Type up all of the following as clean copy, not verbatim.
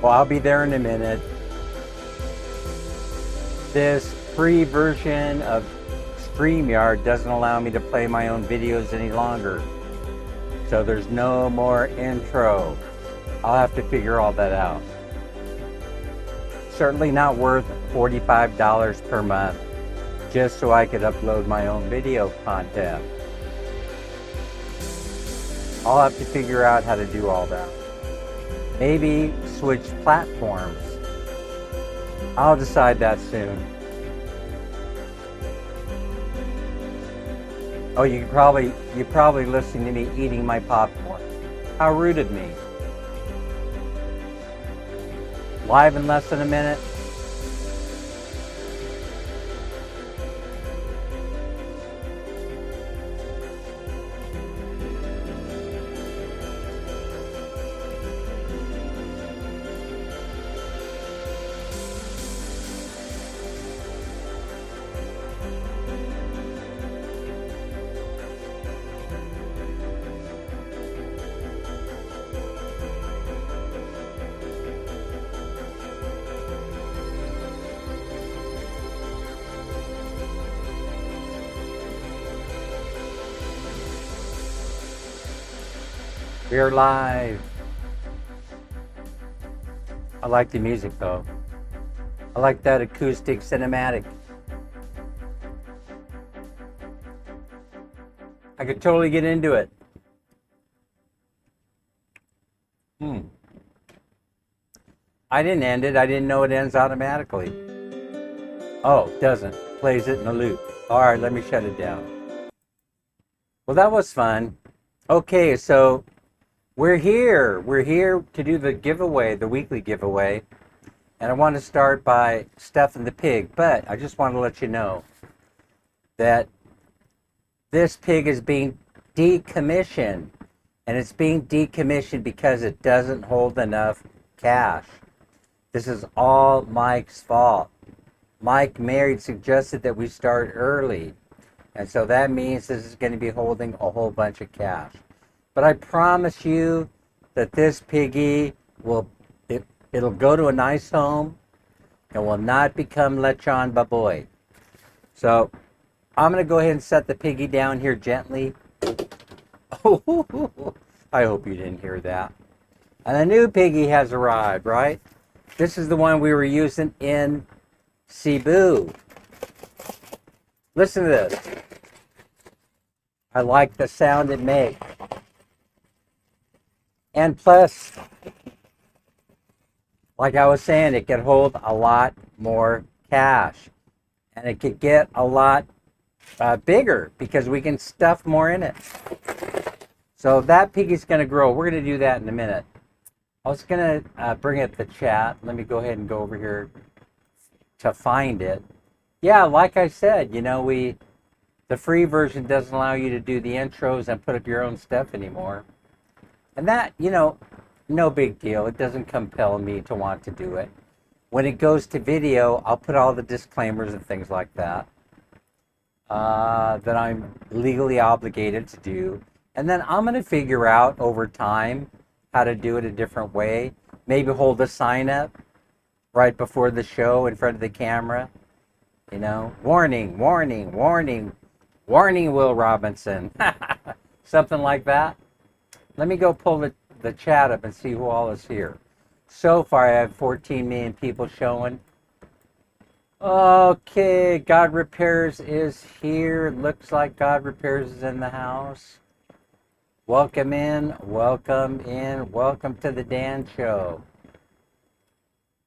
Well, I'll be there in a minute. This free version of StreamYard doesn't allow me to play my own videos any longer. So there's no more intro. I'll have to figure all that out. Certainly not worth $45 per month just so I could upload my own video content. I'll have to figure out how to do all that. Maybe switch platforms. I'll decide that soon. Oh, you're probably listening to me eating my popcorn. How rude of me. Live in less than a minute. We're live. I like the music though. I like that acoustic cinematic. I could totally get into it. I didn't end it. I didn't know it ends automatically. Oh, it doesn't. Plays it in a loop. All right, let me shut it down. Well, that was fun. Okay, so we're here. We're here to do the giveaway, the weekly giveaway. And I want to start by stuffing the pig, but I just want to let you know that this pig is being decommissioned. And it's being decommissioned because it doesn't hold enough cash. This is all Mike's fault. Mike Married suggested that we start early. And so that means this is going to be holding a whole bunch of cash. But I promise you that this piggy it'll go to a nice home and will not become Lechon Baboy. So I'm going to go ahead and set the piggy down here gently. I hope you didn't hear that. And the new piggy has arrived, right? This is the one we were using in Cebu. Listen to this. I like the sound it makes. And plus, like I was saying, it could hold a lot more cash. And it could get a lot bigger because we can stuff more in it. So that piggy's going to grow. We're going to do that in a minute. I was going to bring up the chat. Let me go ahead and go over here to find it. Yeah, like I said, you know, the free version doesn't allow you to do the intros and put up your own stuff anymore. And that, you know, no big deal. It doesn't compel me to want to do it. When it goes to video, I'll put all the disclaimers and things like that that I'm legally obligated to do. And then I'm going to figure out over time how to do it a different way. Maybe hold a sign up right before the show in front of the camera. You know, warning, warning, warning, warning, Will Robinson. Something like that. Let me go pull the chat up and see who all is here. So far, I have 14 million people showing. Okay, God Repairs is here. Looks like God Repairs is in the house. Welcome in, welcome in, welcome to the Dan Show.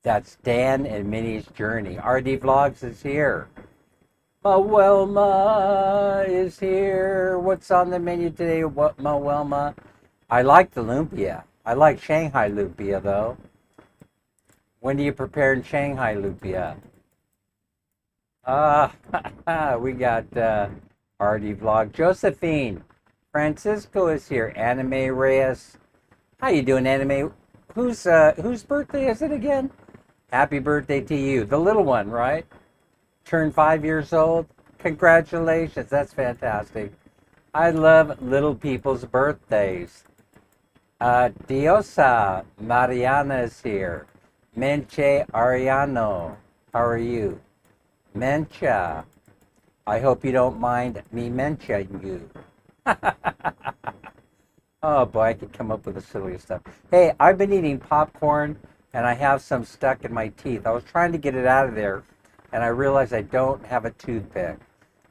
That's Dan and Minnie's Journey. RD Vlogs is here. Mawelma is here. What's on the menu today, what Mawelma? I like the lumpia. I like Shanghai lumpia, though. When do you prepare in Shanghai lumpia? We got RD Vlog. Josephine. Francisco is here. Anime Reyes. How you doing, Anime? Whose birthday is it again? Happy birthday to you. The little one, right? Turned 5 years old. Congratulations. That's fantastic. I love little people's birthdays. Diosa Mariana is here. Menche Ariano. How are you? Mencha. I hope you don't mind me mentioning you. Oh boy, I could come up with the silliest stuff. Hey, I've been eating popcorn and I have some stuck in my teeth. I was trying to get it out of there and I realized I don't have a toothpick.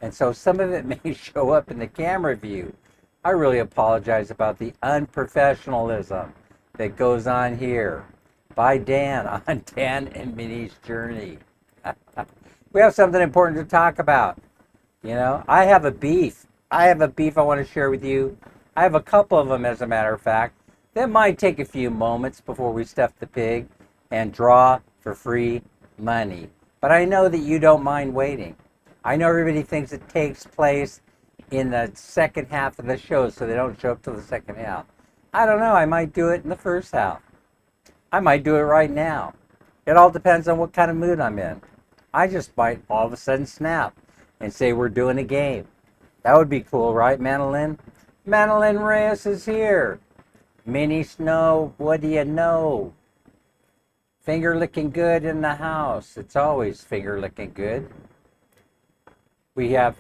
And so some of it may show up in the camera view. I really apologize about the unprofessionalism that goes on here. By Dan on Dan and Minnie's Journey. We have something important to talk about. You know, I have a beef. I want to share with you. I have a couple of them, as a matter of fact. That might take a few moments before we stuff the pig and draw for free money. But I know that you don't mind waiting. I know everybody thinks it takes place in the second half of the show, so they don't show up till the second half. I don't know. I might do it in the first half. I might do it right now. It all depends on what kind of mood I'm in. I just might all of a sudden snap and say we're doing a game. That would be cool, right, Manolin? Manolin Reyes is here. Minnie Snow, what do you know? Finger licking good in the house. It's always finger licking good. We have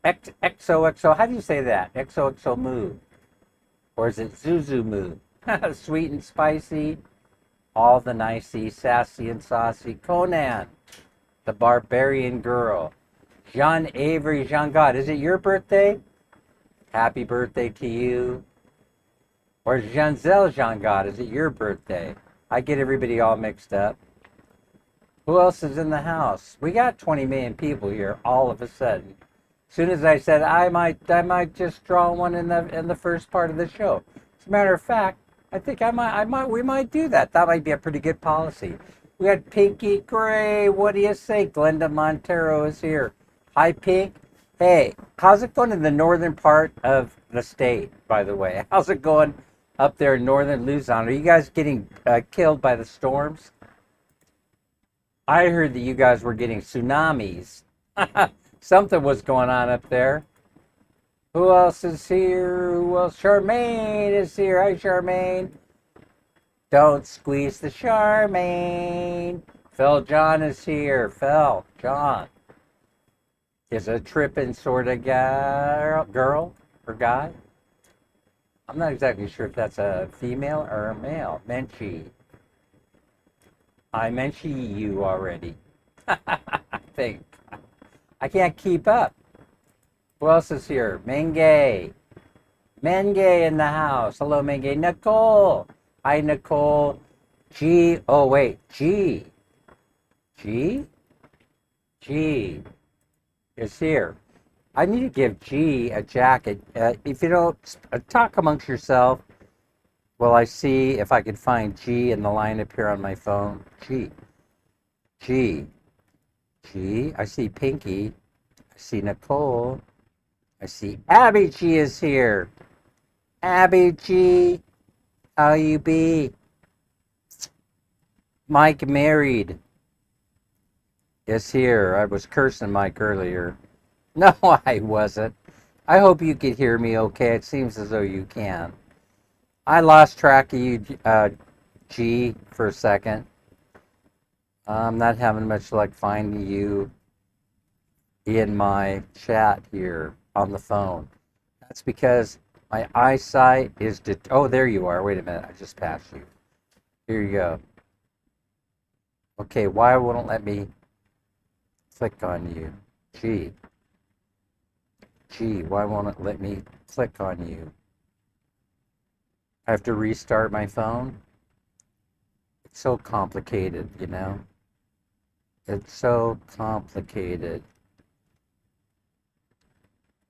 XOXO. How do you say that? XOXO Moo. Or is it Zuzu Moo? Sweet and spicy. All the nicey, sassy and saucy. Conan, the barbarian girl. Jean Avery Jean God. Is it your birthday? Happy birthday to you. Or Jean-Zel Jean God. Is it your birthday? I get everybody all mixed up. Who else is in the house? We got 20 million people here all of a sudden. As soon as I said I might just draw one in the first part of the show. As a matter of fact, I think we might do that. That might be a pretty good policy. We got Pinky Gray. What do you say? Glenda Montero is here. Hi, Pink. Hey, how's it going in the northern part of the state, by the way? How's it going up there in northern Luzon? Are you guys getting killed by the storms? I heard that you guys were getting tsunamis. Something was going on up there. Who else is here? Who else? Charmaine is here. Hi, Charmaine. Don't squeeze the Charmaine. Phil John is here. Phil John is a tripping sort of girl or guy. I'm not exactly sure if that's a female or a male. Menchie. I mentioned you already. I think. I can't keep up. Who else is here? Menge. Menge in the house. Hello, Menge. Nicole. Hi, Nicole. G. Oh, wait. G. G? G is here. I need to give G a jacket. If you don't talk amongst yourself, well, I see if I can find G in the lineup here on my phone. G. G. G. I see Pinky. I see Nicole. I see Abby G is here. Abby G, how you be? Mike Married is here. I was cursing Mike earlier. No, I wasn't. I hope you could hear me okay. It seems as though you can. I lost track of you, G, for a second. I'm not having much luck finding you in my chat here on the phone. That's because my eyesight is... Oh, there you are. Wait a minute. I just passed you. Here you go. Okay, why won't it let me click on you? G. G, why won't it let me click on you? I have to restart my phone? It's so complicated, you know? It's so complicated.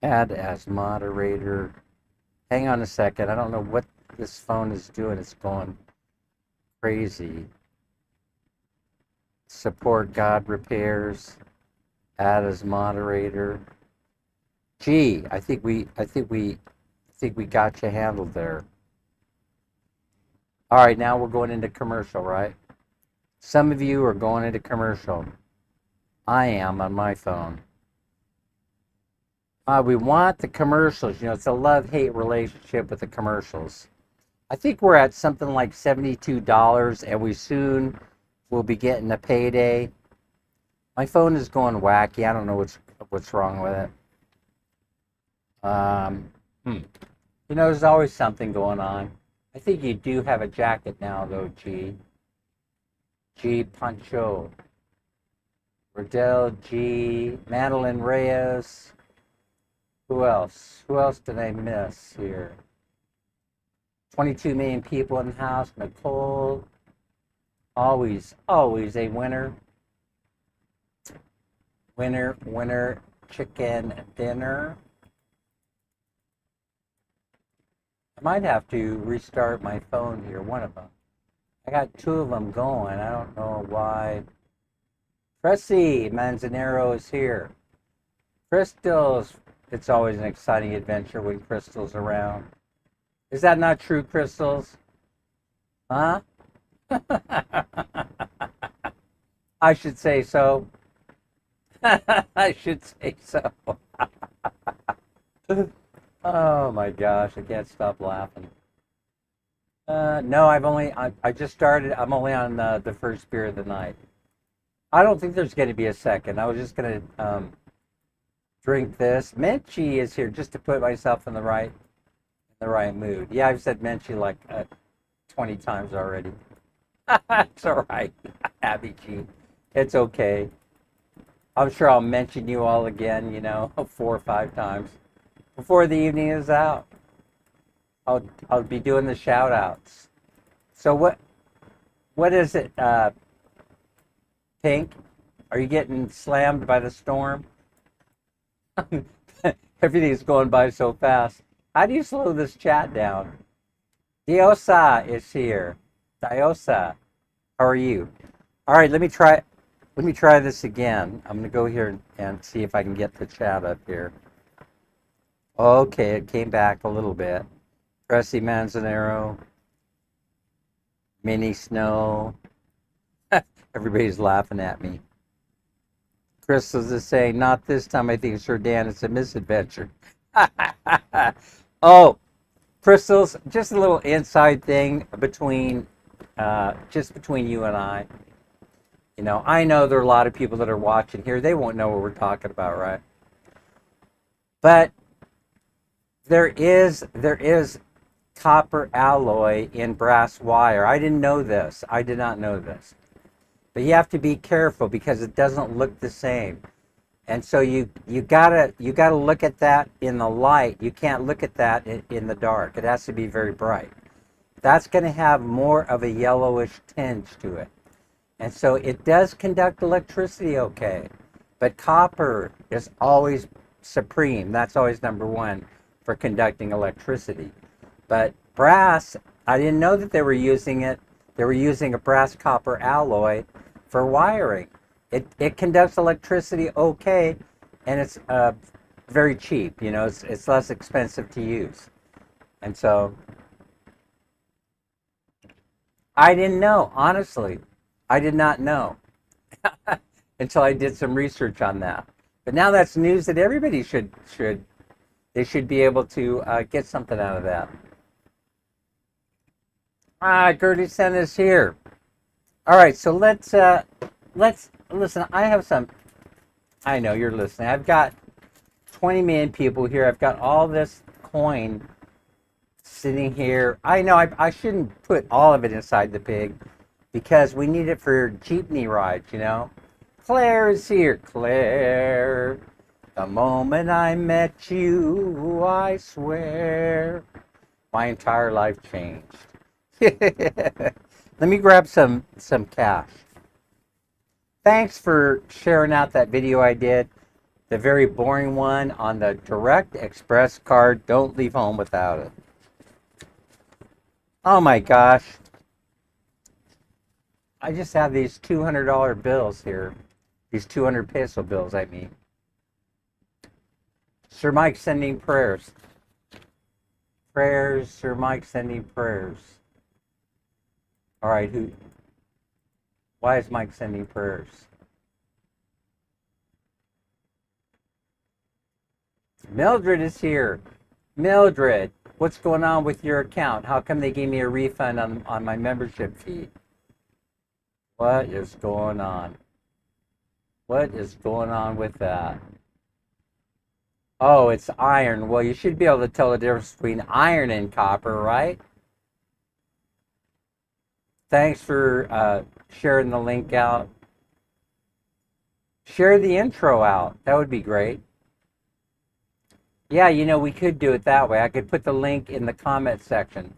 Add as moderator. Hang on a second. I don't know what this phone is doing. It's going crazy. Support God repairs. Add as moderator. Gee, I think we got you handled there. All right, now we're going into commercial, right? Some of you are going into commercial. I am on my phone. We want the commercials. You know, it's a love-hate relationship with the commercials. I think we're at something like $72, and we soon will be getting a payday. My phone is going wacky. I don't know what's wrong with it. You know, there's always something going on. I think you do have a jacket now, though, G. G. Pancho. Riddell, G. Madeline Reyes. Who else? Who else did I miss here? 22 million people in the house. Nicole. Always a winner. Winner, chicken dinner. I might have to restart my phone here, one of them. I got two of them going. I don't know why. Pressy Manzanero is here. Crystals. It's always an exciting adventure when Crystal's around. Is that not true, Crystals? Huh? I should say so. I should say so. Oh my gosh, I can't stop laughing. No, I just started. I'm only on the first beer of the night. I don't think there's going to be a second. I was just going to drink this. Menchie is here just to put myself in the right mood. Yeah, I've said Menchie like 20 times already. It's all right, Abby G. It's okay. I'm sure I'll mention you all again, 4 or 5 times before the evening is out. I'll be doing the shout outs. So what is it, Pink? Are you getting slammed by the storm? Everything's going by so fast. How do you slow this chat down? Diosa is here. Diosa, how are you? All right, let me try this again. I'm going to go here and see if I can get the chat up here. Okay, it came back a little bit. Pressy Manzanero. Minnie Snow. Everybody's laughing at me. Crystals is saying, not this time. I think, sure, Dan, it's a misadventure. Oh, Crystals, just a little inside thing between you and I. I know there are a lot of people that are watching here. They won't know what we're talking about, right? But there is copper alloy in brass wire. I didn't know this. I did not know this. But you have to be careful because it doesn't look the same. And so you gotta look at that in the light. You can't look at that in the dark. It has to be very bright. That's going to have more of a yellowish tinge to it. And so it does conduct electricity okay. But copper is always supreme. That's always number one for conducting electricity. But brass, I didn't know that they were using it. They were using a brass copper alloy for wiring. It conducts electricity okay, and it's very cheap. It's less expensive to use. And so I didn't know, honestly. I did not know until I did some research on that. But now that's news that everybody should be able to get something out of that. Gertie Sen is here. All right, so let's listen. I have some. I know you're listening. I've got 20 million people here. I've got all this coin sitting here. I know I shouldn't put all of it inside the pig because we need it for jeepney rides, Claire is here. Claire, the moment I met you, I swear, my entire life changed. Let me grab some cash. Thanks for sharing out that video I did. The very boring one on the Direct Express card. Don't leave home without it. Oh my gosh. I just have these $200 bills here. These 200 peso bills, I mean. Sir Mike sending prayers. Prayers, Sir Mike sending prayers. All right, why is Mike sending prayers? Mildred is here. Mildred, what's going on with your account? How come they gave me a refund on my membership fee? What is going on? What is going on with that? Oh, it's iron. Well, you should be able to tell the difference between iron and copper, right? Thanks for sharing the link out. Share the intro out. That would be great. Yeah, we could do it that way. I could put the link in the comment section.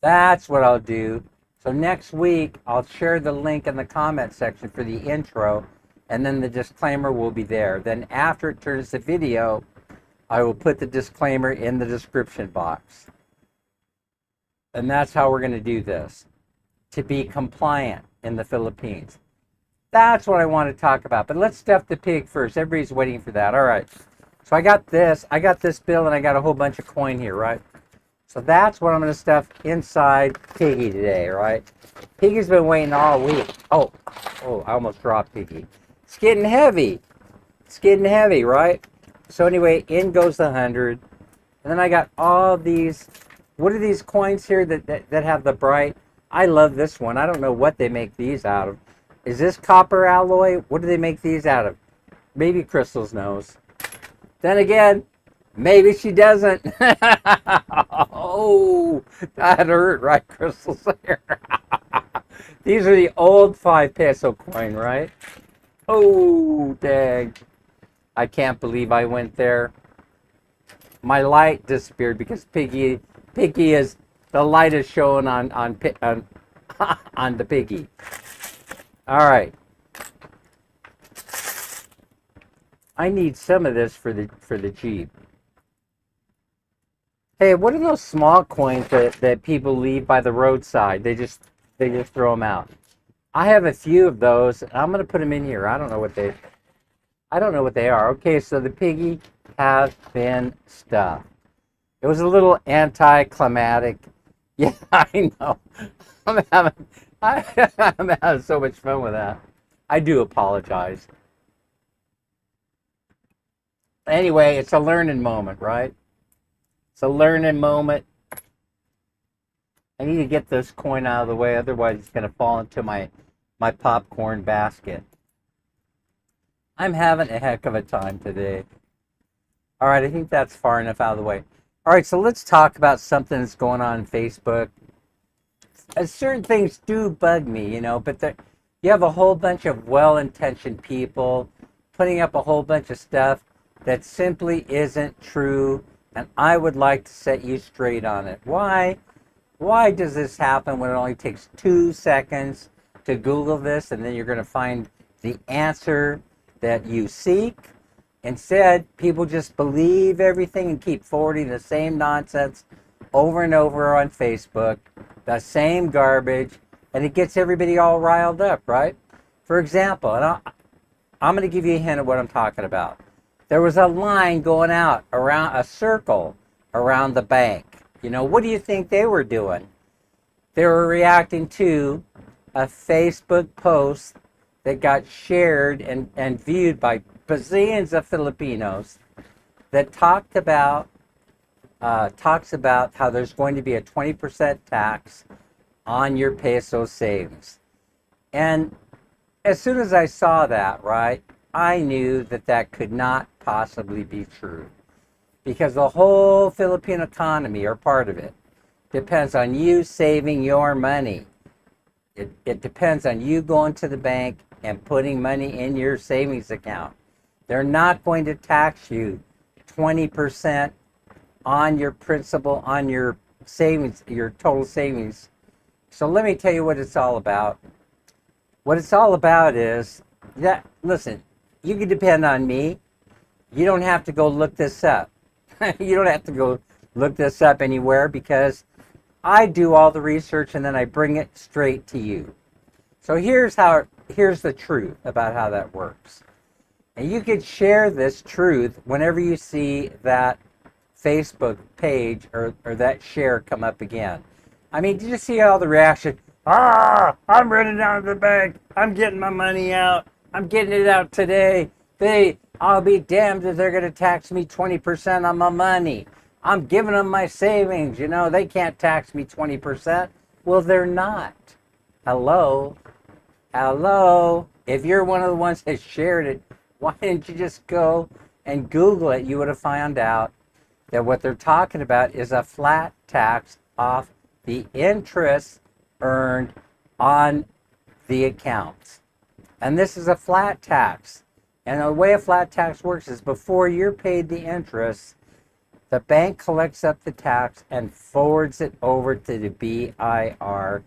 That's what I'll do. So next week, I'll share the link in the comment section for the intro, and then the disclaimer will be there. Then after it turns to video, I will put the disclaimer in the description box. And that's how we're going to do this, to be compliant in the Philippines. That's what I want to talk about. But let's stuff the pig first. Everybody's waiting for that. All right. So I got this bill, and I got a whole bunch of coin here, right? So that's what I'm going to stuff inside Piggy today, right? Piggy's been waiting all week. Oh, I almost dropped Piggy. It's getting heavy. It's getting heavy, right? So anyway, in goes the 100. And then I got all these, what are these coins here that have the bright? I love this one. I don't know what they make these out of. Is this copper alloy? What do they make these out of? Maybe Crystal's knows. Then again, maybe she doesn't. Oh, that hurt, right, Crystal's there. These are the old 5 peso coin, right? Oh, dang. I can't believe I went there. My light disappeared because Piggy is, the light is showing on the Piggy. All right. I need some of this for the Jeep. Hey, what are those small coins that people leave by the roadside? They just throw them out. I have a few of those. I'm gonna put them in here. I don't know what they are. Okay, so the Piggy has been stuffed. It was a little anticlimactic. Yeah, I know. I'm having so much fun with that. I do apologize. Anyway, it's a learning moment, right? It's a learning moment. I need to get this coin out of the way, otherwise it's going to fall into my popcorn basket. I'm having a heck of a time today. All right, I think that's far enough out of the way. All right, so let's talk about something that's going on Facebook. Certain things do bug me, but you have a whole bunch of well-intentioned people putting up a whole bunch of stuff that simply isn't true, and I would like to set you straight on it. Why does this happen when it only takes 2 seconds to Google this, and then you're going to find the answer that you seek? Instead, people just believe everything and keep forwarding the same nonsense over and over on Facebook, the same garbage, and it gets everybody all riled up, right? For example, and I'm going to give you a hint of what I'm talking about. There was a line going out around a circle around the bank. What do you think they were doing? They were reacting to a Facebook post that got shared and viewed by bazillions of Filipinos that talks about how there's going to be a 20% tax on your peso savings. And as soon as I saw that, right, I knew that could not possibly be true, because the whole Philippine economy, or part of it, depends on you saving your money. It depends on you going to the bank and putting money in your savings account. They're not going to tax you 20% on your principal, on your savings, your total savings. So let me tell you what it's all about. What it's all about is that, listen, you can depend on me. You don't have to go look this up. You don't have to go look this up anywhere, because I do all the research and then I bring it straight to you. So here's the truth about how that works. And you could share this truth whenever you see that Facebook page or that share come up again. I mean, did you see all the reaction? I'm running down to the bank. I'm getting my money out. I'm getting it out today. I'll be damned if they're going to tax me 20% on my money. I'm giving them my savings. They can't tax me 20%. Well, they're not. Hello? Hello? If you're one of the ones that shared it, why didn't you just go and Google it? You would have found out that what they're talking about is a flat tax off the interest earned on the accounts. And this is a flat tax. And the way a flat tax works is before you're paid the interest, the bank collects up the tax and forwards it over to the BIR.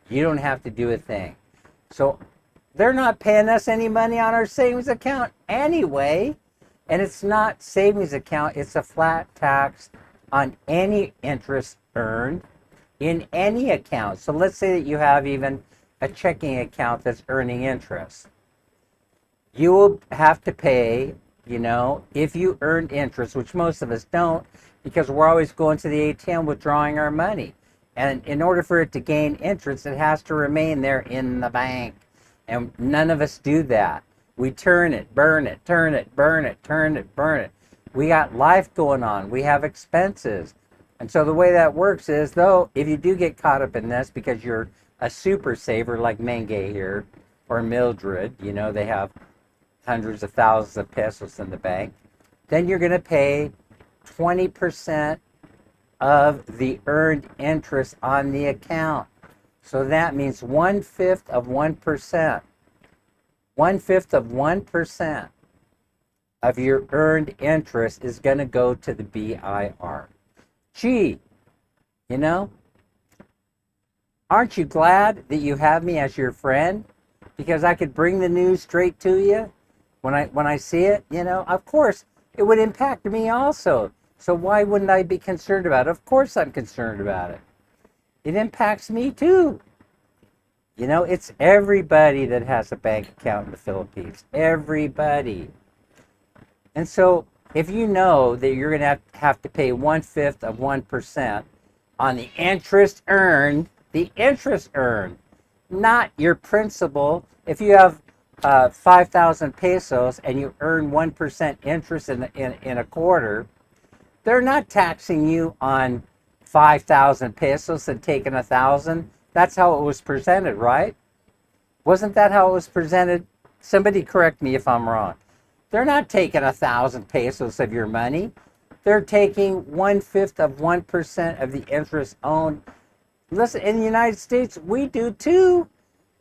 You don't have to do a thing. So they're not paying us any money on our savings account anyway. And it's not savings account, it's a flat tax on any interest earned in any account. So let's say that you have even a checking account that's earning interest. You will have to pay, if you earned interest, which most of us don't, because we're always going to the ATM withdrawing our money. And in order for it to gain interest, it has to remain there in the bank. And none of us do that. We turn it, burn it, turn it, burn it, turn it, burn it. We got life going on. We have expenses. And so the way that works is, though, if you do get caught up in this because you're a super saver like Menge here, or Mildred, they have hundreds of thousands of pesos in the bank, then you're going to pay 20% of the earned interest on the account. So that means 1/5 of 1%. 1/5 of 1% of your earned interest is going to go to the BIR. Gee, aren't you glad that you have me as your friend? Because I could bring the news straight to you when I see it. Of course, it would impact me also. So why wouldn't I be concerned about it? Of course I'm concerned about it. It impacts me too. It's everybody that has a bank account in the Philippines. Everybody. And so if you know that you're going to have to pay 1/5 of 1% on the interest earned, not your principal. If you have 5,000 pesos and you earn 1% interest in a quarter, they're not taxing you on 5,000 pesos and taking 1,000. That's how it was presented, right? Wasn't that how it was presented? Somebody correct me if I'm wrong. They're not taking 1,000 pesos of your money. They're taking 1/5 of 1% of the interest owned. Listen, in the United States, we do too.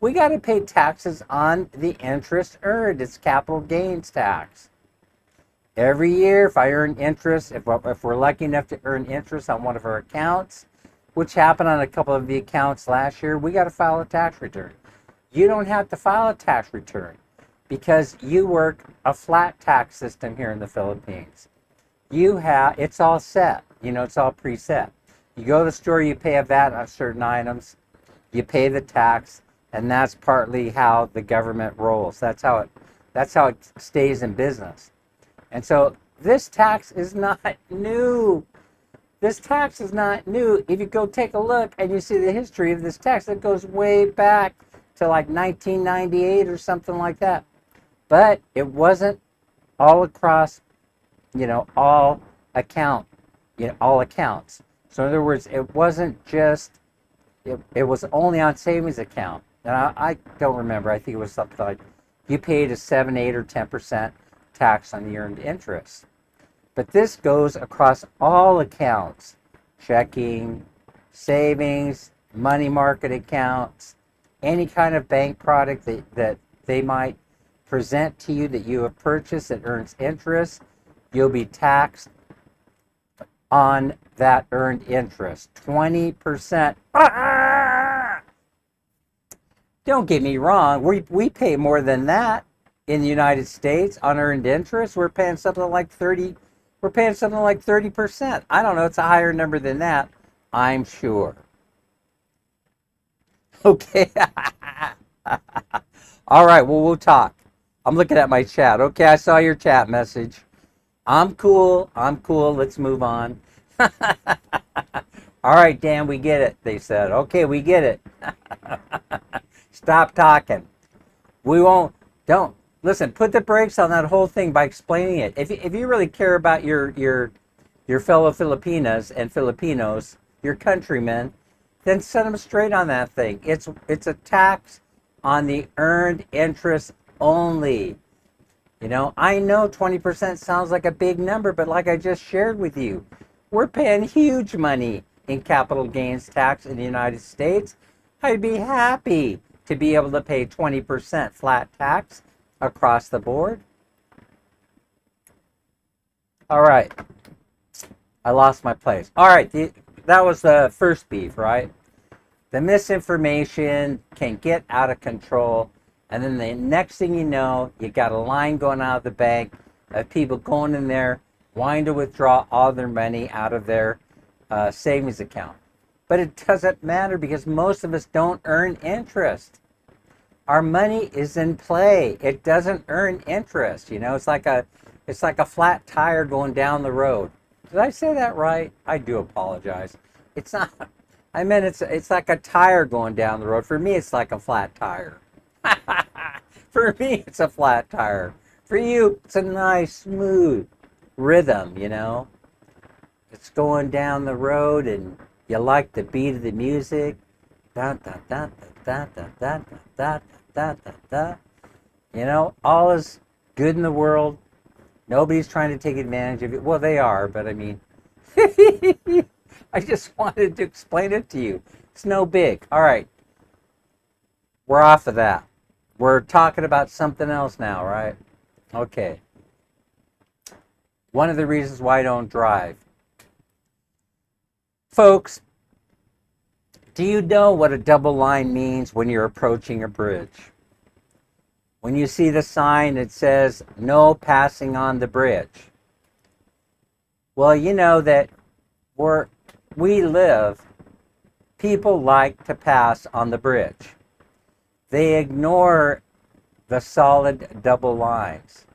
We got to pay taxes on the interest earned. It's capital gains tax. Every year, if I earn interest, if we're lucky enough to earn interest on one of our accounts, which happened on a couple of the accounts last year, we got to file a tax return. You don't have to file a tax return because you work a flat tax system here in the Philippines. It's all set. It's all preset. You go to the store, you pay a VAT on certain items, you pay the tax, and that's partly how the government rolls. That's how it stays in business. And so this tax is not new. This tax is not new. If you go take a look and you see the history of this tax, it goes way back to like 1998 or something like that. But it wasn't all across, all accounts. So in other words, it wasn't just, it was only on savings account. And I don't remember. I think it was something like you paid a 7, 8, or 10% tax on the earned interest. But this goes across all accounts: checking, savings, money market accounts, any kind of bank product that they might present to you that you have purchased that earns interest. You'll be taxed on that earned interest. 20%. Don't get me wrong. We pay more than that in the United States on earned interest. We're paying something like 30%. I don't know. It's a higher number than that, I'm sure. Okay. All right. Well, we'll talk. I'm looking at my chat. Okay, I saw your chat message. I'm cool. Let's move on. All right, Dan, we get it, they said. Okay, we get it. Stop talking. Don't. Listen, put the brakes on that whole thing by explaining it. If you really care about your fellow Filipinas and Filipinos, your countrymen, then set them straight on that thing. It's a tax on the earned interest only. You know, I know 20% sounds like a big number, but like I just shared with you, we're paying huge money in capital gains tax in the United States. I'd be happy to be able to pay 20% flat tax across the board. All right. I lost my place. All right. That was the first beef, right? The misinformation can get out of control. And then the next thing you know, you got a line going out of the bank of people going in there wanting to withdraw all their money out of their savings account. But it doesn't matter because most of us don't earn interest. Our money is in play. It doesn't earn interest. You know, it's like a flat tire going down the road. Did I say that right? I do apologize. It's not. I meant it's like a tire going down the road. For me, it's like a flat tire. For me, it's a flat tire. For you, it's a nice, smooth rhythm, you know. It's going down the road and you like the beat of the music. Da, da, da, da, da, da, da, da, da, da. You know, all is good in the world. Nobody's trying to take advantage of it. Well, they are, but I mean, I just wanted to explain it to you. It's no big. All right. We're off of that. We're talking about something else now, right? Okay. One of the reasons why I don't drive. Folks, do you know what a double line means when you're approaching a bridge? When you see the sign that says, no passing on the bridge. Well, you know that where we live, people like to pass on the bridge. They ignore the solid double lines.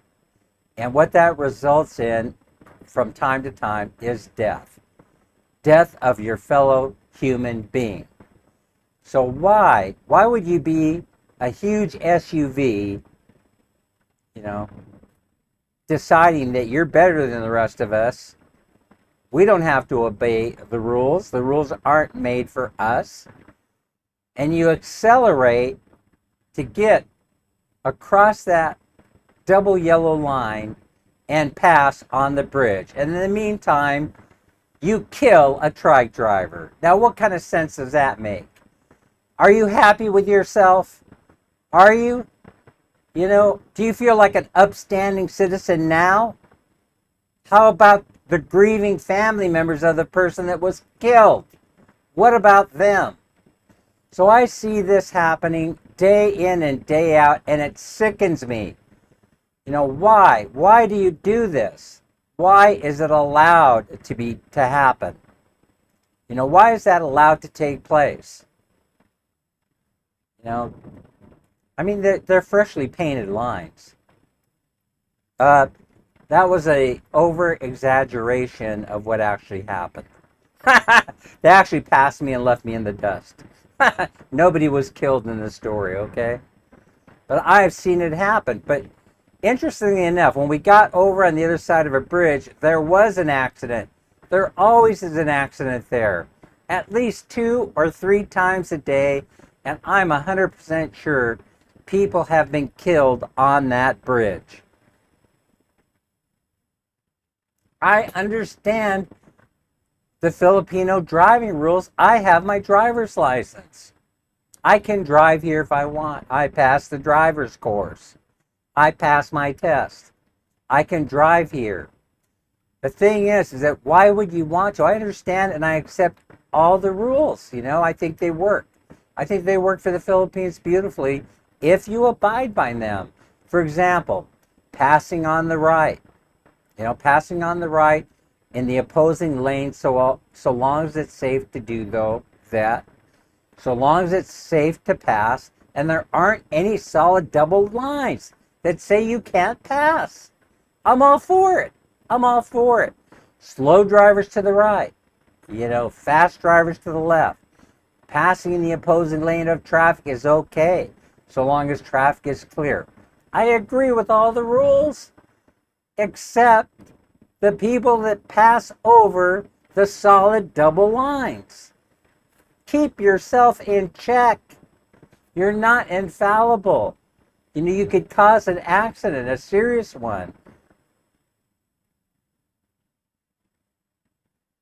And what that results in from time to time is death. Death of your fellow human being. So why would you be a huge SUV, you know, deciding that you're better than the rest of us? We don't have to obey the rules. The rules aren't made for us. And you accelerate to get across that double yellow line and pass on the bridge. And in the meantime, you kill a truck driver. Now, what kind of sense does that make? Are you happy with yourself? Are you? You know, do you feel like an upstanding citizen now? How about the grieving family members of the person that was killed? What about them? So I see this happening day in and day out, and it sickens me. You know, why? Why do you do this? Why is it allowed to happen? You know, why is that allowed to take place? You know, I mean, they're freshly painted lines. That was a over-exaggeration of what actually happened. They actually passed me and left me in the dust. Nobody was killed in the story, okay? But I've seen it happen. But interestingly enough, when we got over on the other side of a bridge, there was an accident. There always is an accident there. At least 2 or 3 times a day, and I'm 100% sure people have been killed on that bridge. I understand the Filipino driving rules. I have my driver's license. I can drive here if I want. I passed the driver's course. I passed my test. I can drive here. The thing is that why would you want to? I understand and I accept all the rules. You know, I think they work. I think they work for the Philippines beautifully if you abide by them. For example, passing on the right. You know, passing on the right in the opposing lane, so long as it's safe to do that, so long as it's safe to pass, and there aren't any solid double lines that say you can't pass. I'm all for it. I'm all for it. Slow drivers to the right, you know, fast drivers to the left. Passing in the opposing lane of traffic is okay, so long as traffic is clear. I agree with all the rules, except the people that pass over the solid double lines. Keep yourself in check. You're not infallible. You know, you could cause an accident, a serious one.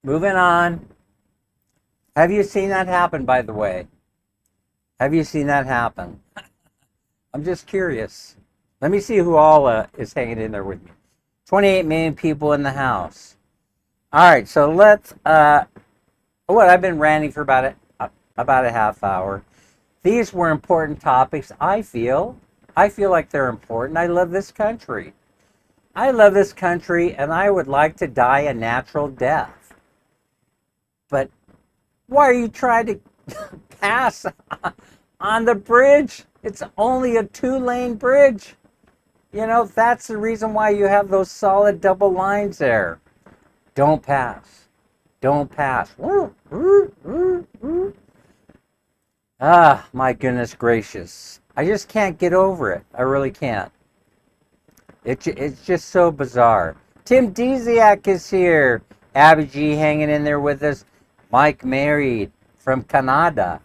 Moving on. Have you seen that happen, by the way? Have you seen that happen? I'm just curious. Let me see who all is hanging in there with me. 28 million people in the house. All right, so let's, I've been ranting for about a half hour. These were important topics, I feel. I feel like they're important. I love this country. I love this country, and I would like to die a natural death. But why are you trying to pass on the bridge? It's only a 2-lane bridge. You know, that's the reason why you have those solid double lines there. Don't pass. Don't pass. Ah, my goodness gracious. I just can't get over it. I really can't. It's just so bizarre. Tim Desiak is here. Abby G hanging in there with us. Mike married from Canada.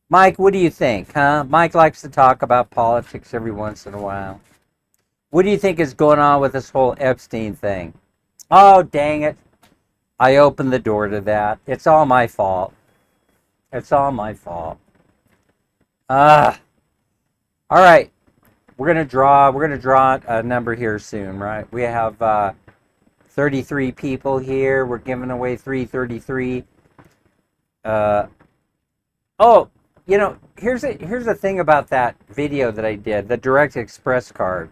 Mike, what do you think, huh? Mike likes to talk about politics every once in a while. What do you think is going on with this whole Epstein thing? Oh, dang it. I opened the door to that. It's all my fault. It's all my fault. All right. We're gonna draw a number here soon, right? We have 33 people here. We're giving away 333. Oh, you know, here's the thing about that video that I did, the Direct Express card.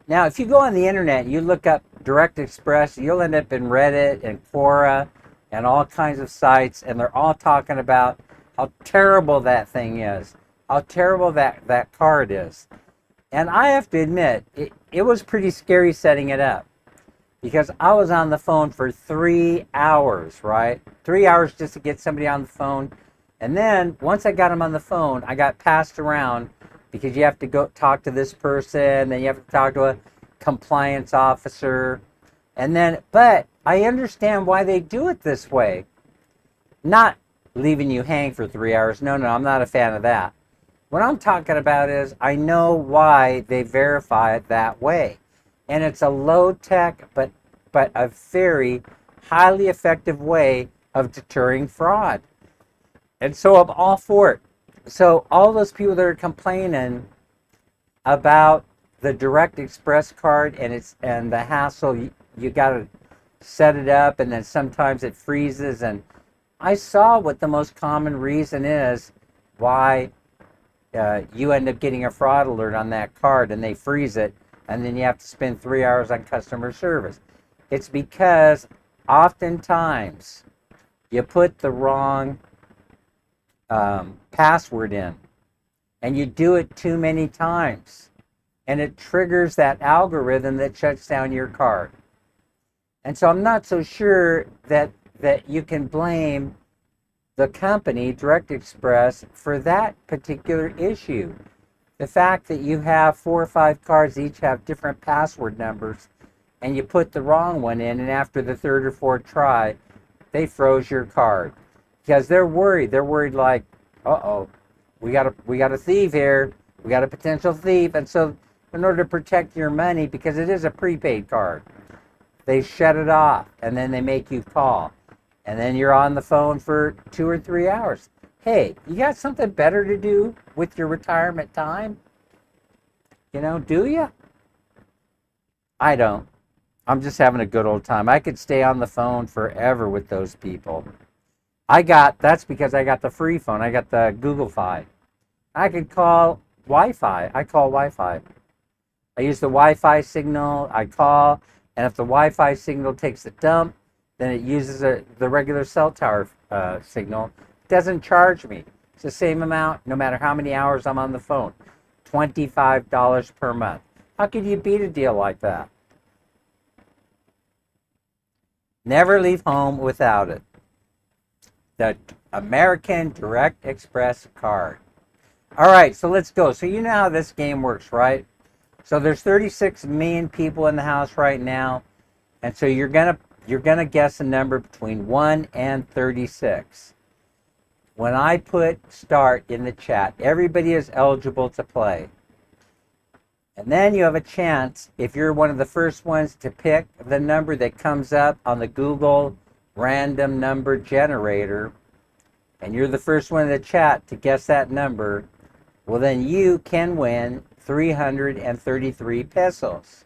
Now, if you go on the internet and you look up Direct Express, you'll end up in Reddit and Quora and all kinds of sites, and they're all talking about how terrible that thing is, how terrible that card is. And I have to admit, it was pretty scary setting it up, because I was on the phone for 3 hours, right? 3 hours just to get somebody on the phone. And then once I got them on the phone, I got passed around, because you have to go talk to this person, then you have to talk to a compliance officer. And then, but I understand why they do it this way. Not leaving you hang for 3 hours. No, I'm not a fan of that. What I'm talking about is I know why they verify it that way. And it's a low-tech, but a very highly effective way of deterring fraud. And so I'm all for it. So all those people that are complaining about the Direct Express card and the hassle, you got to set it up, and then sometimes it freezes. And I saw what the most common reason is why you end up getting a fraud alert on that card, and they freeze it, and then you have to spend 3 hours on customer service. It's because oftentimes you put the wrong password in, and you do it too many times, and it triggers that algorithm that shuts down your card. And so I'm not so sure that you can blame the company, Direct Express, for that particular issue. The fact that you have 4 or 5 cards, each have different password numbers, and you put the wrong one in, and after the 3rd or 4th try, they froze your card. Because they're worried. They're worried like, uh-oh, we got a thief here. We got a potential thief. And so in order to protect your money, because it is a prepaid card, they shut it off, and then they make you call. And then you're on the phone for 2 or 3 hours. Hey, you got something better to do with your retirement time? You know, do you? I don't. I'm just having a good old time. I could stay on the phone forever with those people. That's because I got the free phone. I got the Google Fi. I could call Wi-Fi. I call Wi-Fi. I use the Wi-Fi signal. I call, and if the Wi-Fi signal takes a dump, then it uses the regular cell tower signal. It doesn't charge me. It's the same amount no matter how many hours I'm on the phone. $25 per month. How could you beat a deal like that? Never leave home without it. The American Direct Express card. All right, so let's go. So you know how this game works, right? So there's 36 million people in the house right now, and so you're gonna guess a number between 1 and 36. when I put start in the chat, everybody is eligible to play. And then you have a chance, if you're one of the first ones to pick the number that comes up on the Google random number generator, and you're the first one in the chat to guess that number, well, then you can win 333 pesos.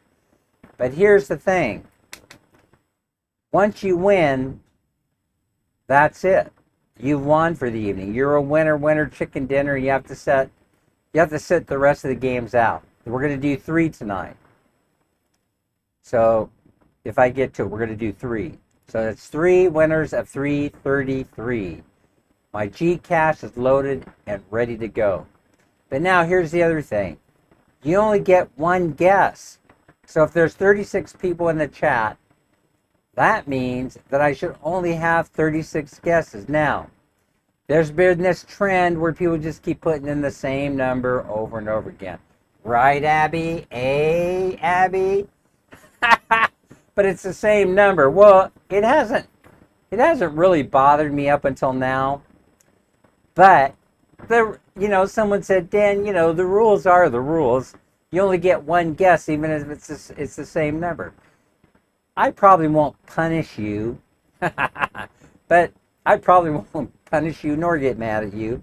But here's the thing. Once you win, that's it. You've won for the evening. You're a winner chicken dinner. You have to sit the rest of the games out. We're going to do 3 tonight. So if I get to it, we're going to do 3. So that's 3 winners of 333. My Gcash is loaded and ready to go. But now here's the other thing. You only get one guess. So if there's 36 people in the chat, that means that I should only have 36 guesses. Now, there's been this trend where people just keep putting in the same number over and over again. Right, Abby? Hey, Abby? But it's the same number. Well, it hasn't really bothered me up until now. But someone said, Dan, the rules are the rules. You only get one guess, even if it's the same number. I probably won't punish you, but I probably won't punish you nor get mad at you.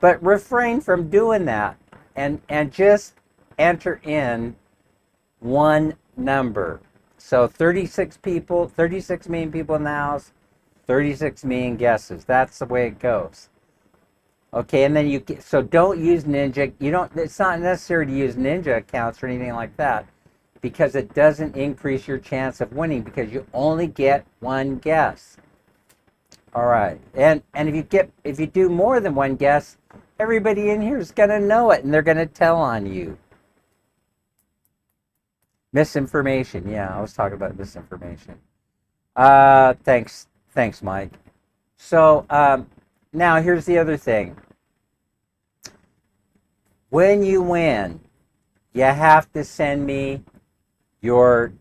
But refrain from doing that and just enter in one number. So 36 million people in the house, 36 million guesses. That's the way it goes. Okay, and then so don't use Ninja. It's not necessary to use Ninja accounts or anything like that, because it doesn't increase your chance of winning because you only get one guess. All right, and if you do more than one guess, everybody in here is gonna know it and they're gonna tell on you. Misinformation. Yeah, I was talking about misinformation. Thanks, Mike. So now here's the other thing. When you win, you have to send me your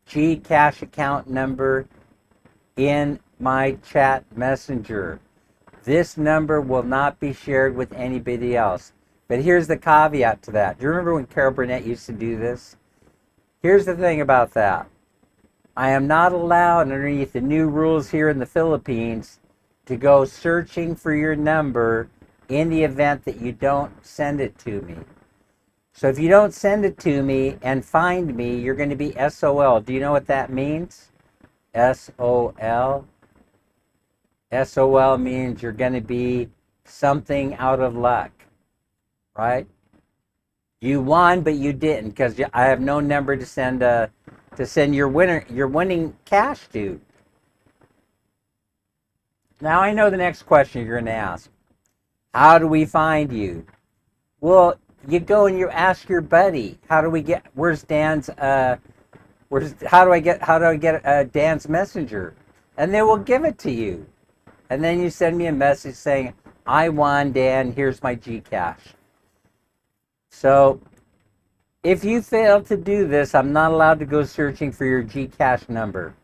Gcash account number in my chat messenger. This number will not be shared with anybody else. But here's the caveat to that. Do you remember when Carol Burnett used to do this? Here's the thing about that. I am not allowed, underneath the new rules here in the Philippines, to go searching for your number in the event that you don't send it to me. So if you don't send it to me and find me, you're going to be SOL. Do you know what that means? SOL? SOL means you're going to be something out of luck, right? You won, but you didn't, because I have no number to send your winning cash to. Now I know the next question you're going to ask. How do we find you? Well, you go and you ask your buddy. Where's Dan's? How do I get Dan's messenger? And they will give it to you. And then you send me a message saying, I won, Dan, here's my Gcash. So if you fail to do this, I'm not allowed to go searching for your Gcash number.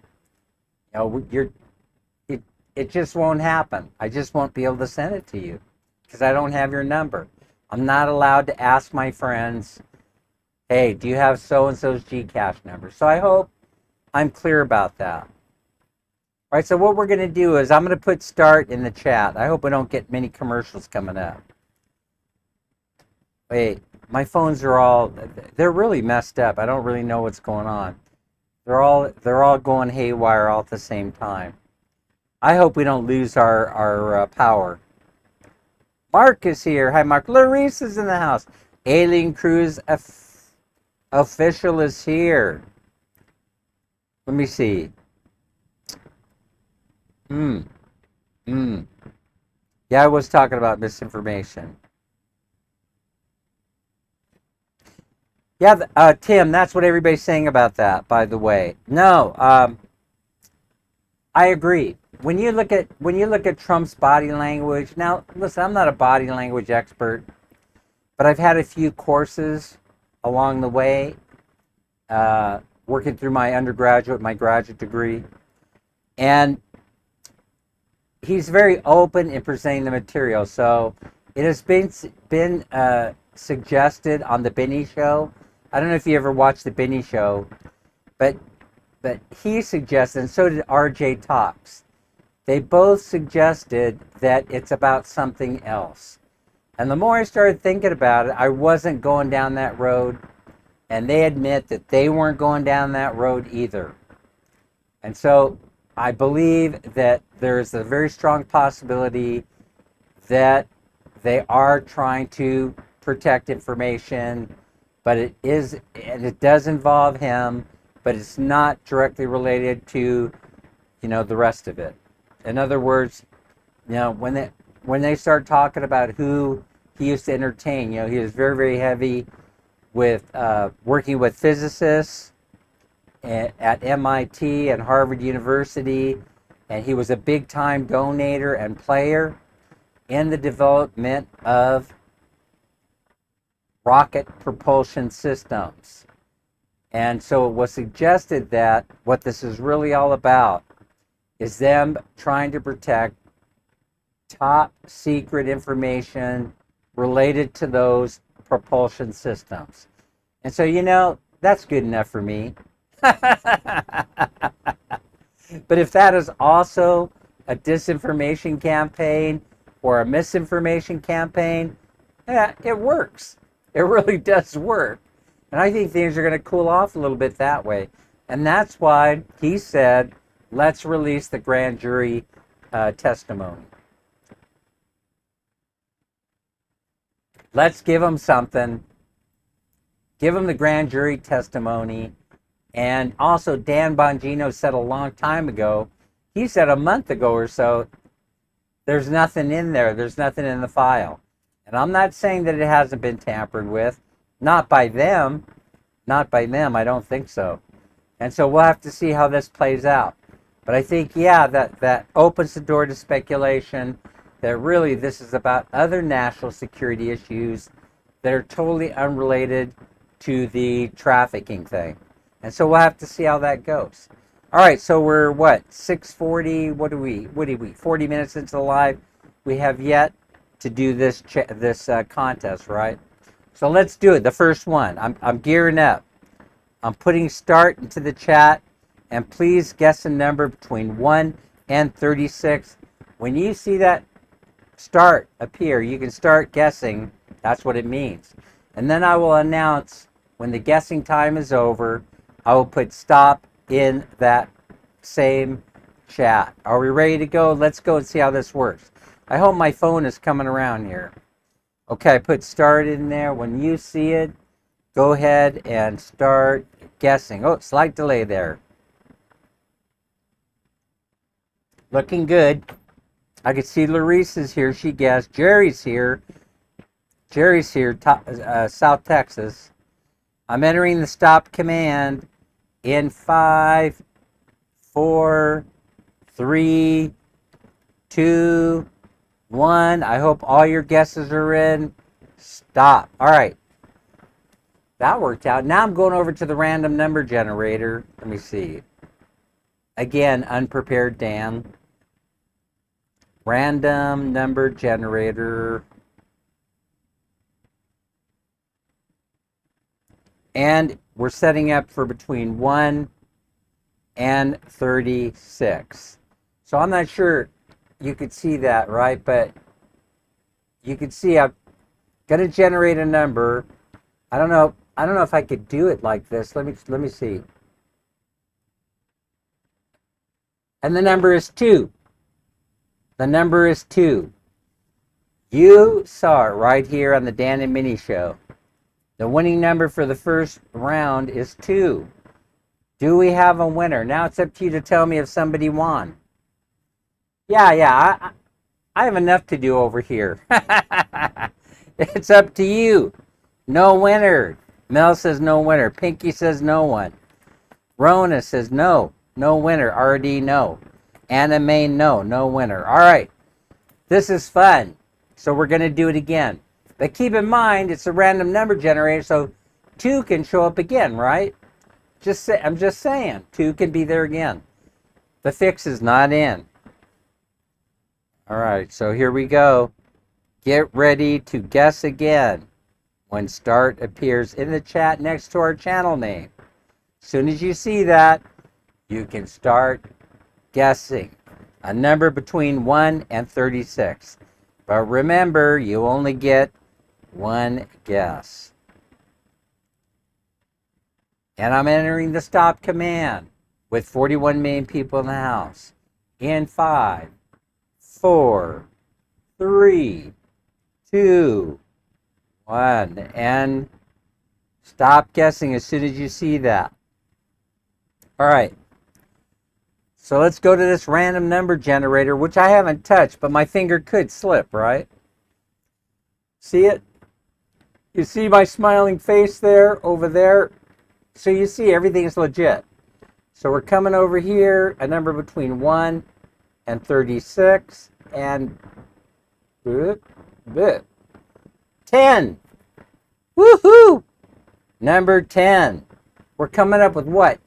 It just won't happen. I just won't be able to send it to you because I don't have your number. I'm not allowed to ask my friends, hey, do you have so-and-so's Gcash number? So I hope I'm clear about that. All right, so what we're going to do is I'm going to put start in the chat. I hope we don't get many commercials coming up. Wait, my phones are they're really messed up. I don't really know what's going on. They're all going haywire all at the same time. I hope we don't lose our power. Mark is here. Hi, Mark. Larisse is in the house. Alien Cruise official is here. Let me see. Yeah, I was talking about misinformation. Yeah, Tim, that's what everybody's saying about that, by the way. No, I agree. When you look at Trump's body language, now listen, I'm not a body language expert, but I've had a few courses along the way, working through my graduate degree, and he's very open in presenting the material. So it has been suggested on the Benny Show. I don't know if you ever watched the Benny Show, but he suggested, and so did R.J. Talks. They both suggested that it's about something else. And the more I started thinking about it, I wasn't going down that road. And they admit that they weren't going down that road either. And so I believe that there is a very strong possibility that they are trying to protect information, but it does involve him, but it's not directly related to, the rest of it. In other words, when they start talking about who he used to entertain, he was very, very heavy with working with physicists at MIT and Harvard University, and he was a big-time donator and player in the development of rocket propulsion systems. And so it was suggested that what this is really all about is them trying to protect top secret information related to those propulsion systems. And so, that's good enough for me. But if that is also a disinformation campaign or a misinformation campaign, yeah, it works. It really does work. And I think things are going to cool off a little bit that way. And that's why he said, let's release the grand jury testimony. Let's give them something. Give them the grand jury testimony. And also, Dan Bongino said a long time ago, he said a month ago or so, there's nothing in there. There's nothing in the file. And I'm not saying that it hasn't been tampered with. Not by them. Not by them. I don't think so. And so we'll have to see how this plays out. But I think, yeah, that opens the door to speculation that really this is about other national security issues that are totally unrelated to the trafficking thing. And so we'll have to see how that goes. All right, so we're 6:40? What are we? 40 minutes into the live. We have yet to do this contest, right? So let's do it. The first one. I'm gearing up. I'm putting start into the chat, and please guess a number between 1 and 36. When you see that start appear, you can start guessing. That's what it means. And then I will announce when the guessing time is over. I will put stop in that same chat. Are we ready to go? Let's go and see how this works. I hope my phone is coming around here. Okay, I put start in there. When you see it, go ahead and start guessing. Oh, slight delay there. Looking good. I can see Larisse is here. She guessed. Jerry's here. South Texas. I'm entering the stop command in 5, 4, 3, 2, 1. I hope all your guesses are in. Stop. All right. That worked out. Now I'm going over to the random number generator. Let me see. Again, unprepared Dan. Random number generator. And we're setting up for between 1 and 36. So I'm not sure you could see that, right? But you can see I'm going to generate a number. I don't know if I could do it like this. Let me see. And the number is 2. The number is 2. You saw it right here on the Dan and Minnie Show. The winning number for the first round is 2. Do we have a winner? Now it's up to you to tell me if somebody won. Yeah, I have enough to do over here. It's up to you. No winner. Mel says no winner. Pinky says no one. Rona says no. No winner. RD, no. Anna May, no. No winner. All right. This is fun. So we're going to do it again. But keep in mind, it's a random number generator, so 2 can show up again, right? I'm just saying, 2 can be there again. The fix is not in. All right, so here we go. Get ready to guess again when start appears in the chat next to our channel name. As soon as you see that, you can start guessing a number between 1 and 36. But remember, you only get one guess. And I'm entering the stop command with 41 million people in the house. In 5, 4, 3, 2, 1. And stop guessing as soon as you see that. All right. So let's go to this random number generator, which I haven't touched, but my finger could slip, right? See it? You see my smiling face there, over there? So you see everything is legit. So we're coming over here, a number between 1 and 36, and 10. Woohoo! Number 10. We're coming up with what?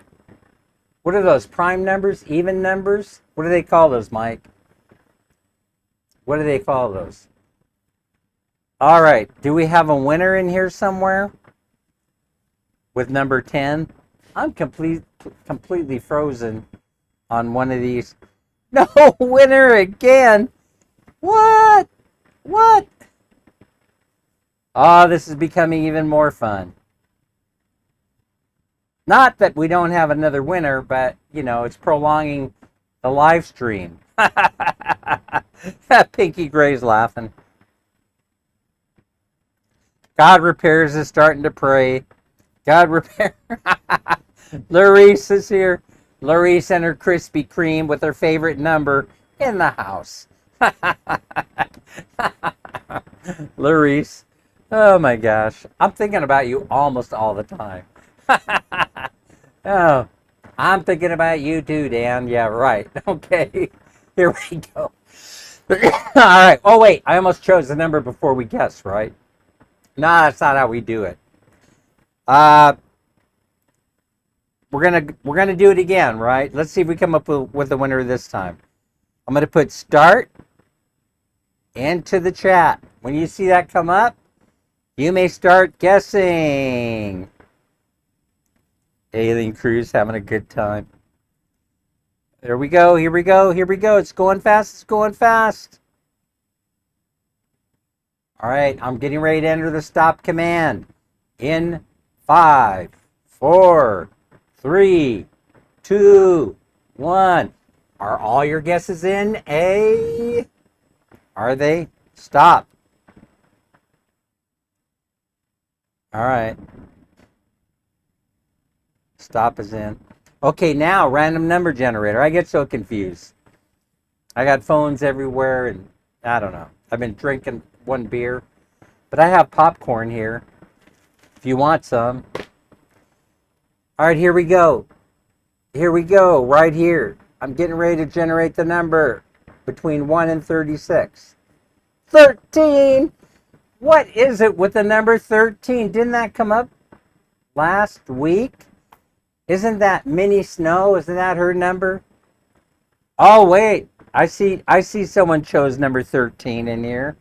What are those, prime numbers, even numbers? What do they call those, Mike? What do they call those? All right, do we have a winner in here somewhere with number 10? I'm completely frozen on one of these. No winner again. What? What? Oh, this is becoming even more fun. Not that we don't have another winner, but, you know, it's prolonging the live stream. Pinky Gray's laughing. God repairs is starting to pray. God repair. Larice is here. Larice and her Krispy Kreme with her favorite number in the house. Larice. Oh my gosh. I'm thinking about you almost all the time. Oh, I'm thinking about you too, Dan. Yeah, right. Okay. Here we go. All right. Oh, wait. I almost chose the number before we guessed, right? No, that's not how we do it. We're gonna do it again, right? Let's see if we come up with a winner this time. I'm gonna put start into the chat. When you see that come up, you may start guessing. Alien Cruise having a good time. There we go. Here we go. Here we go. It's going fast. It's going fast. All right. I'm getting ready to enter the stop command. In 5, 4, 3, 2, 1. Are all your guesses in? Are they? Stop. All right. Stop is in. Okay, now random number generator. I get so confused. I got phones everywhere, and I don't know. I've been drinking one beer, but I have popcorn here if you want some. All right, here we go. Here we go, right here. I'm getting ready to generate the number between 1 and 36. 13! What is it with the number 13? Didn't that come up last week? Isn't that Minnie Snow? Isn't that her number? Oh, wait. I see someone chose number 13 in here.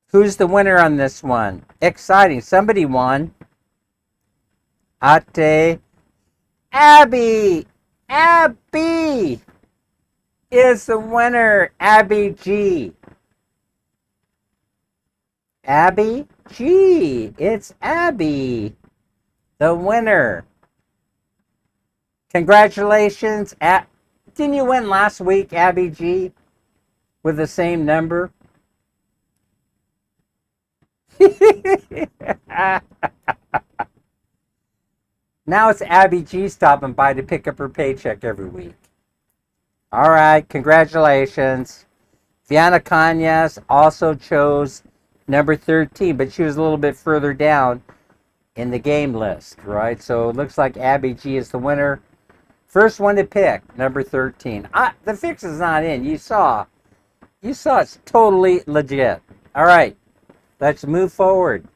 Who's the winner on this one? Exciting. Somebody won. Ate. Abby! Abby is the winner. Abby G. Abby G. It's Abby, the winner. Congratulations. Didn't you win last week, Abby G, with the same number? Now it's Abby G stopping by to pick up her paycheck every week. All right, congratulations. Viana Cañas also chose number 13, but she was a little bit further down in the game list, right? So it looks like Abby G is the winner. First one to pick, number 13. The fix is not in. You saw it's totally legit. All right, let's move forward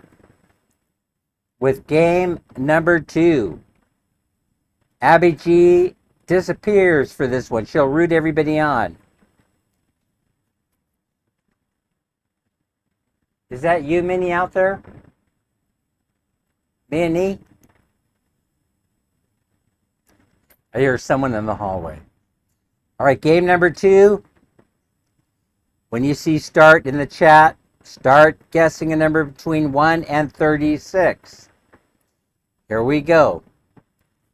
with game number 2. Abby G disappears for this one. She'll root everybody on. Is that you, Minnie, out there? Minnie? I hear someone in the hallway. All right, game number 2. When you see start in the chat, start guessing a number between 1 and 36. Here we go.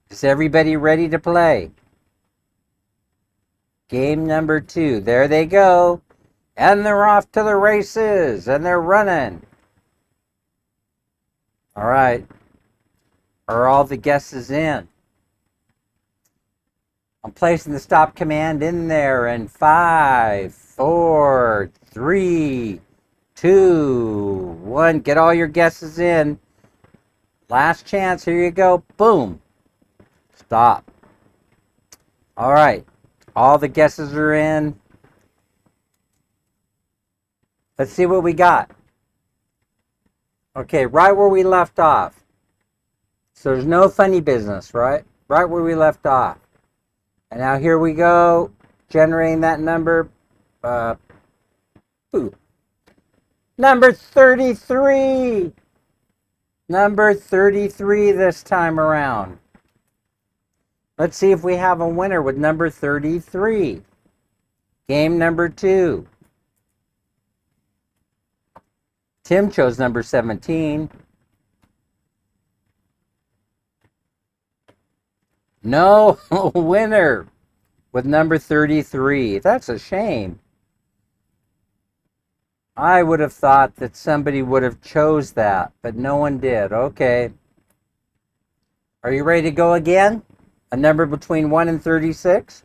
Is everybody ready to play? Game number 2. There they go. And they're off to the races. And they're running. All right. Are all the guesses in? I'm placing the stop command in there in 5, 4, 3, 2, 1. Get all your guesses in. Last chance. Here you go. Boom. Stop. All right. All the guesses are in. Let's see what we got. Okay, right where we left off. So there's no funny business, right? Right where we left off. And now here we go, generating that number. Number 33. Number 33 this time around. Let's see if we have a winner with number 33. Game number 2. Tim chose number 17. No winner with number 33. That's a shame. I would have thought that somebody would have chose that, but no one did. Okay. Are you ready to go again? A number between 1 and 36?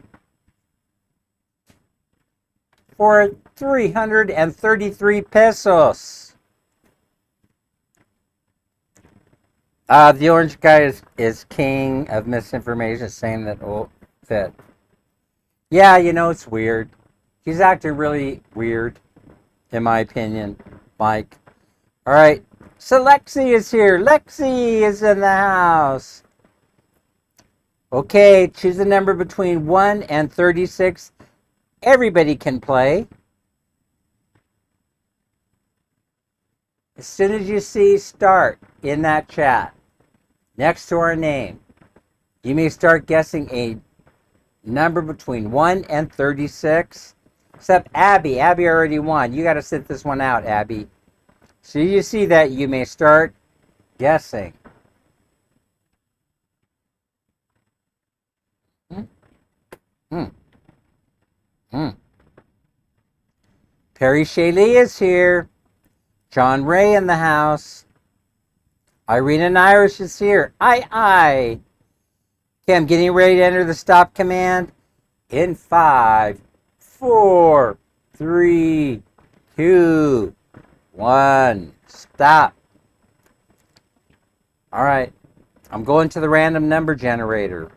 For 333 pesos. The orange guy is king of misinformation, saying that yeah, you know, it's weird. He's acting really weird, in my opinion, Mike. All right, so Lexi is here. Lexi is in the house. Okay, choose a number between 1 and 36. Everybody can play. As soon as you see start in that chat, next to our name, you may start guessing a number between 1 and 36. Except Abby. Abby already won. You got to sit this one out, Abby. So you see that, you may start guessing. Perry Shaylee is here. John Ray in the house. Irene and Irish is here. Aye. Okay, I'm getting ready to enter the stop command in 5, 4, 3, 2, 1. Stop. All right. I'm going to the random number generator.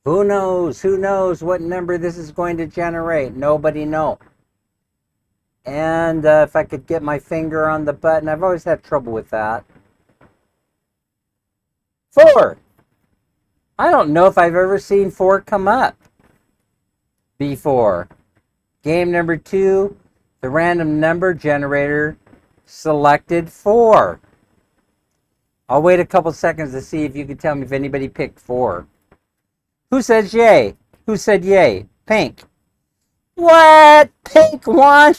Who knows? Who knows what number this is going to generate? Nobody knows. And if I could get my finger on the button, I've always had trouble with that. 4. I don't know if I've ever seen 4 come up before. Game number 2, the random number generator selected 4. I'll wait a couple seconds to see if you can tell me if anybody picked 4. Who says yay? Who said yay? Pink. What? Pink won?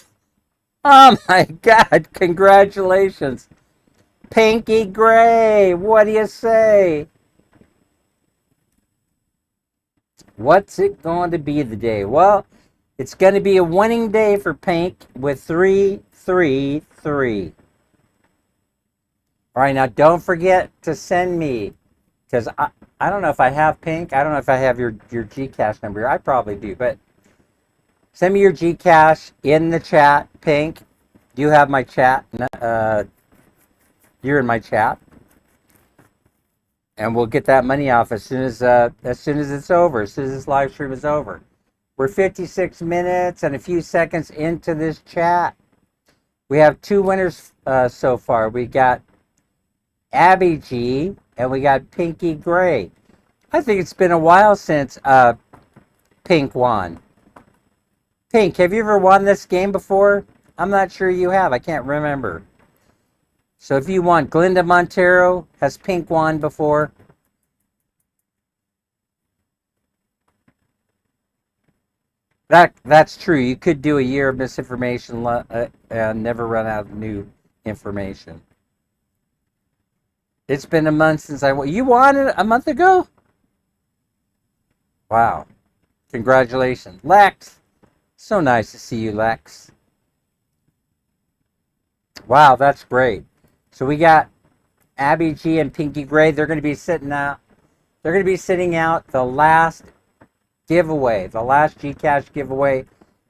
Oh my God, congratulations. Pinky Gray, what do you say? What's it going to be today? Well, it's going to be a winning day for Pink with 333. All right, now don't forget to send me, because I don't know if I have Pink. I don't know if I have your Gcash number. I probably do, but send me your Gcash in the chat, Pink. Do you have my chat? You're in my chat, and we'll get that money off as soon as it's over. As soon as this live stream is over. We're 56 minutes and a few seconds into this chat. We have 2 winners so far. We got Abby G and we got Pinky Gray. I think it's been a while since Pink won. Pink, have you ever won this game before? I'm not sure you have. I can't remember. So if you want, Glenda Montero, has Pink won before? That's true. You could do a year of misinformation and never run out of new information. It's been a month since you won it a month ago? Wow. Congratulations. Lex. So nice to see you, Lex. Wow, that's great. So we got Abby G and Pinky Gray. They're going to be sitting out. They're going to be sitting out the last giveaway, the last Gcash giveaway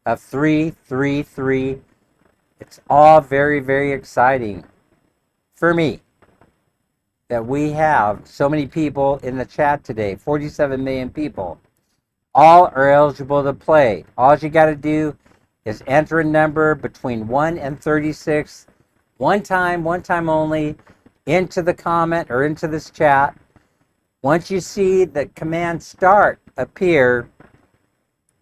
of 333. It's all very, very exciting for me that we have so many people in the chat today. 47 million people. All are eligible to play. All you got to do is enter a number between 1 and 36 one time only, into the comment or into this chat. Once you see the command start appear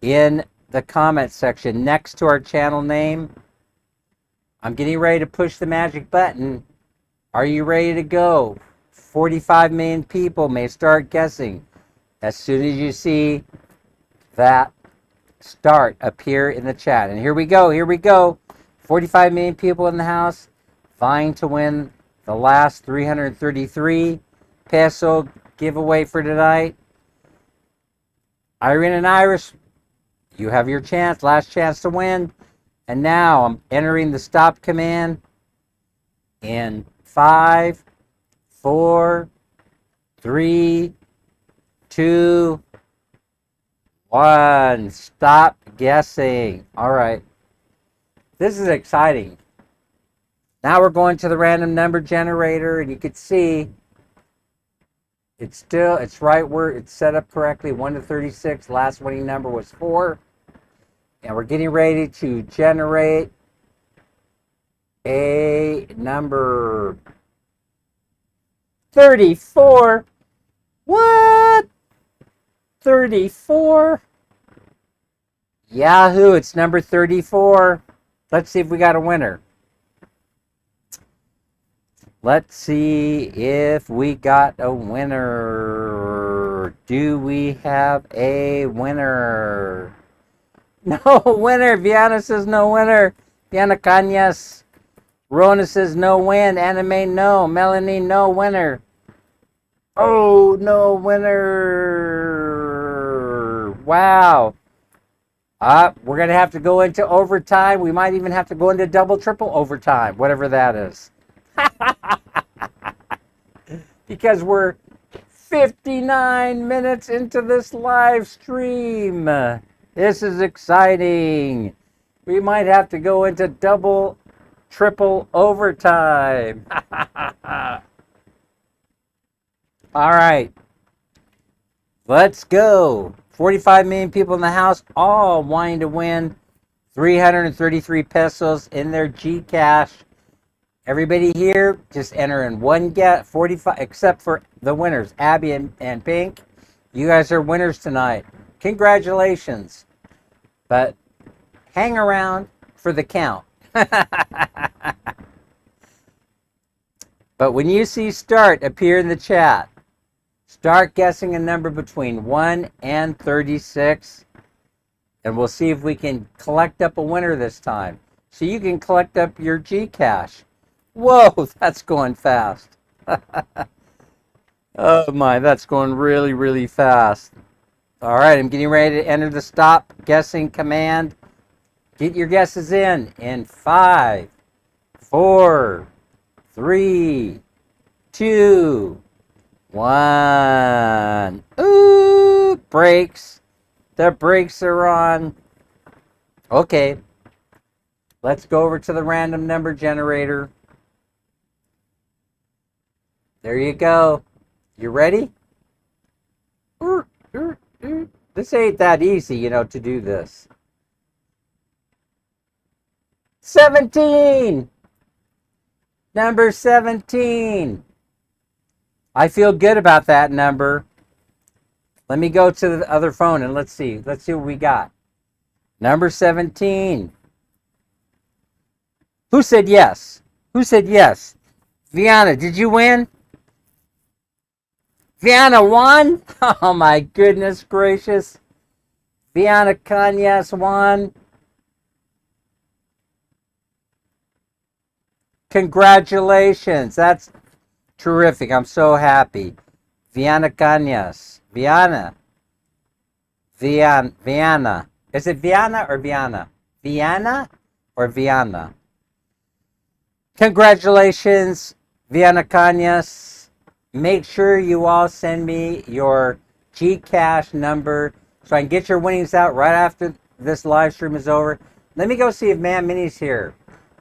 in the comment section next to our channel name, I'm getting ready to push the magic button. Are you ready to go? 45 million people may start guessing as soon as you see that start appear in the chat. And here we go. 45 million people in the house vying to win the last 333 peso giveaway for tonight. Irene and Iris, you have your chance, last chance to win. And now I'm entering the stop command in 5, 4, 3, 2, 1. Stop guessing. All right. This is exciting. Now we're going to the random number generator, and you can see it's right where it's set up correctly, 1 to 36. Last winning number was 4. And we're getting ready to generate a number 34. What? 34? Yahoo, it's number 34. Let's see if we got a winner. Let's see if we got a winner. Do we have a winner? No winner. Viana says no winner. Viana Cañas. Rona says no win. Anime no. Melanie no winner. Oh, no winner. Wow. We're going to have to go into overtime. We might even have to go into double, triple overtime, whatever that is. Because we're 59 minutes into this live stream. This is exciting. We might have to go into double, triple overtime. All right. Let's go. 45 million people in the house, all wanting to win 333 pesos in their Gcash. Everybody here, just enter in one get 45, except for the winners, Abby and Pink. You guys are winners tonight. Congratulations. But hang around for the count. But when you see start appear in the chat, start guessing a number between 1 and 36. And we'll see if we can collect up a winner this time. So you can collect up your Gcash. Whoa, that's going fast. Oh my, that's going really, really fast. All right, I'm getting ready to enter the stop guessing command. Get your guesses in 5, 4, 3, 2, 1. Ooh, brakes. The brakes are on. Okay, let's go over to the random number generator. There you go. You ready? This ain't that easy, to do this. 17! Number 17. I feel good about that number. Let me go to the other phone and let's see. Let's see what we got. Number 17. Who said yes? Who said yes? Viana, did you win? Viana won? Oh my goodness gracious. Viana Cañas won. Congratulations. That's terrific. I'm so happy. Viana Cañas. Viana. Viana. Is it Viana or Viana? Viana or Viana? Congratulations, Viana Cañas. Make sure you all send me your Gcash number so I can get your winnings out right after this live stream is over. Let me go see if Man Minnie's here.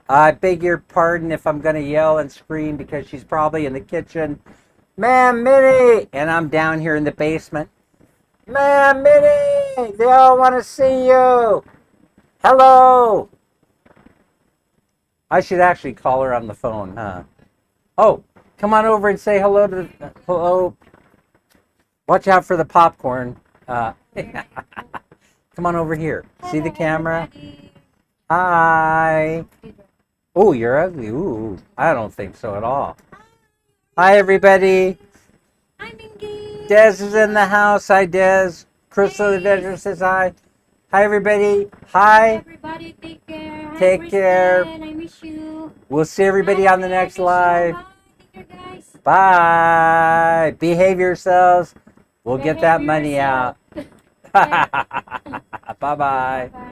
I beg your pardon if I'm going to yell and scream because she's probably in the kitchen. Man Minnie! And I'm down here in the basement. Man Minnie! They all want to see you! Hello! I should actually call her on the phone, huh? Oh, come on over and say hello to the... Hello. Watch out for the popcorn. Come on over here. See the camera? Hi. Oh, you're ugly. Ooh, I don't think so at all. Hi, everybody. I'm engaged. Des is in the house. Hi, Des. Crystal the Adventure says hi. Hi, everybody. Hi. Everybody, take care. Hi, Take care. Kristen. I miss you. We'll see everybody on the next live. Bye. Take care, guys. Bye. Behave yourselves. We'll get that money out. Behave yourself. Bye-bye. Bye.